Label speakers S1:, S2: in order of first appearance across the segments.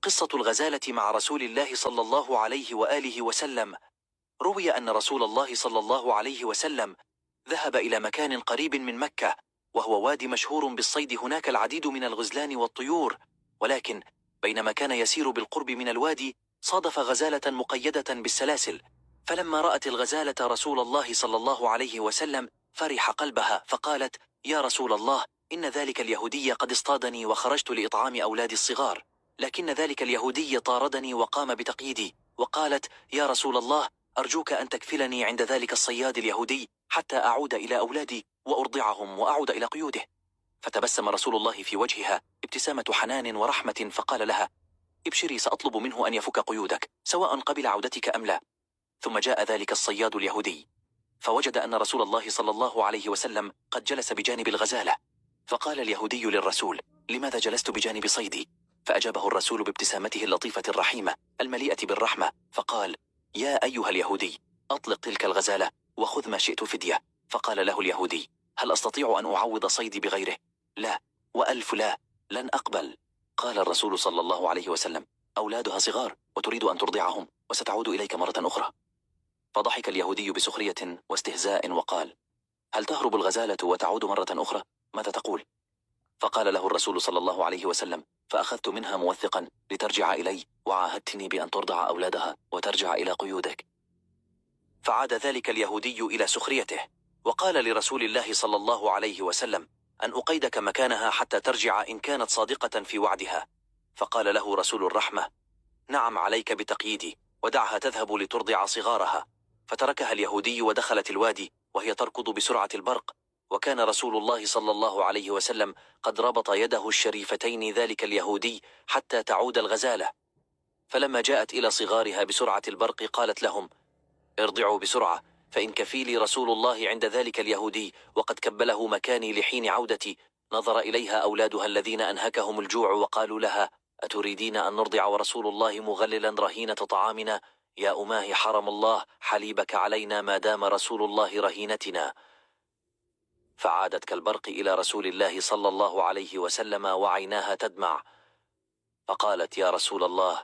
S1: قصة الغزالة مع رسول الله صلى الله عليه وآله وسلم. روي أن رسول الله صلى الله عليه وسلم ذهب إلى مكان قريب من مكة، وهو وادي مشهور بالصيد، هناك العديد من الغزلان والطيور، ولكن بينما كان يسير بالقرب من الوادي صادف غزالة مقيدة بالسلاسل. فلما رأت الغزالة رسول الله صلى الله عليه وسلم فرح قلبها، فقالت: يا رسول الله، إن ذلك اليهودي قد اصطادني وخرجت لإطعام أولادي الصغار، لكن ذلك اليهودي طاردني وقام بتقييدي. وقالت: يا رسول الله، أرجوك أن تكفلني عند ذلك الصياد اليهودي حتى أعود إلى أولادي وأرضعهم وأعود إلى قيوده. فتبسم رسول الله في وجهها ابتسامة حنان ورحمة، فقال لها: ابشري، سأطلب منه أن يفك قيودك سواء قبل عودتك أم لا. ثم جاء ذلك الصياد اليهودي فوجد أن رسول الله صلى الله عليه وسلم قد جلس بجانب الغزالة، فقال اليهودي للرسول: لماذا جلست بجانب صيدي؟ فأجابه الرسول بابتسامته اللطيفة الرحيمة المليئة بالرحمة، فقال: يا أيها اليهودي، أطلق تلك الغزالة وخذ ما شئت فدية. فقال له اليهودي: هل أستطيع أن أعوض صيدي بغيره؟ لا، وألف لا، لن أقبل. قال الرسول صلى الله عليه وسلم: أولادها صغار وتريد أن ترضعهم وستعود إليك مرة أخرى. فضحك اليهودي بسخرية واستهزاء وقال: هل تهرب الغزالة وتعود مرة أخرى؟ ماذا تقول؟ فقال له الرسول صلى الله عليه وسلم: فأخذت منها موثقا لترجع إلي، وعاهدتني بأن ترضع أولادها وترجع إلى قيودك. فعاد ذلك اليهودي إلى سخريته وقال لرسول الله صلى الله عليه وسلم: أن أقيدك مكانها حتى ترجع إن كانت صادقة في وعدها. فقال له رسول الرحمة: نعم، عليك بتقييدي، ودعها تذهب لترضع صغارها. فتركها اليهودي ودخلت الوادي وهي تركض بسرعة البرق، وكان رسول الله صلى الله عليه وسلم قد ربط يده الشريفتين ذلك اليهودي حتى تعود الغزالة. فلما جاءت إلى صغارها بسرعة البرق قالت لهم: ارضعوا بسرعة، فإن كفيلي رسول الله عند ذلك اليهودي وقد كبله مكاني لحين عودتي. نظر إليها أولادها الذين أنهكهم الجوع وقالوا لها: أتريدين أن نرضع ورسول الله مغللا رهينة طعامنا؟ يا أماه، حرم الله حليبك علينا ما دام رسول الله رهينتنا. فعادت كالبرق إلى رسول الله صلى الله عليه وسلم وعيناها تدمع، فقالت: يا رسول الله،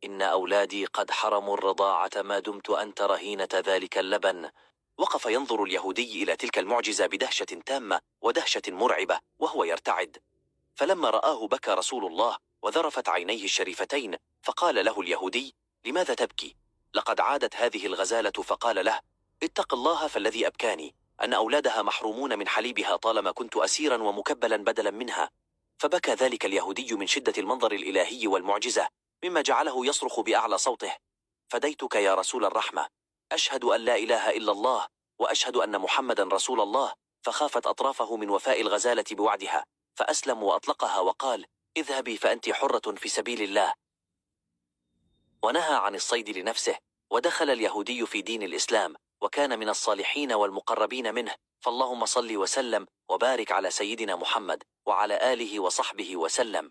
S1: إن أولادي قد حرموا الرضاعة ما دمت أنت رهينة ذلك اللبن. وقف ينظر اليهودي إلى تلك المعجزة بدهشة تامة ودهشة مرعبة وهو يرتعد. فلما رآه بكى رسول الله وذرفت عينيه الشريفتين، فقال له اليهودي: لماذا تبكي؟ لقد عادت هذه الغزالة. فقال له: اتق الله، فالذي أبكاني أن أولادها محرومون من حليبها طالما كنت أسيرا ومكبلا بدلا منها. فبكى ذلك اليهودي من شدة المنظر الإلهي والمعجزة، مما جعله يصرخ بأعلى صوته: فديتك يا رسول الرحمة، أشهد أن لا إله إلا الله وأشهد أن محمدا رسول الله. فخافت أطرافه من وفاء الغزالة بوعدها، فأسلم وأطلقها وقال: اذهبي فأنت حرة في سبيل الله. ونهى عن الصيد لنفسه، ودخل اليهودي في دين الإسلام وكان من الصالحين والمقربين منه. فاللهم صل وسلم وبارك على سيدنا محمد وعلى آله وصحبه وسلم.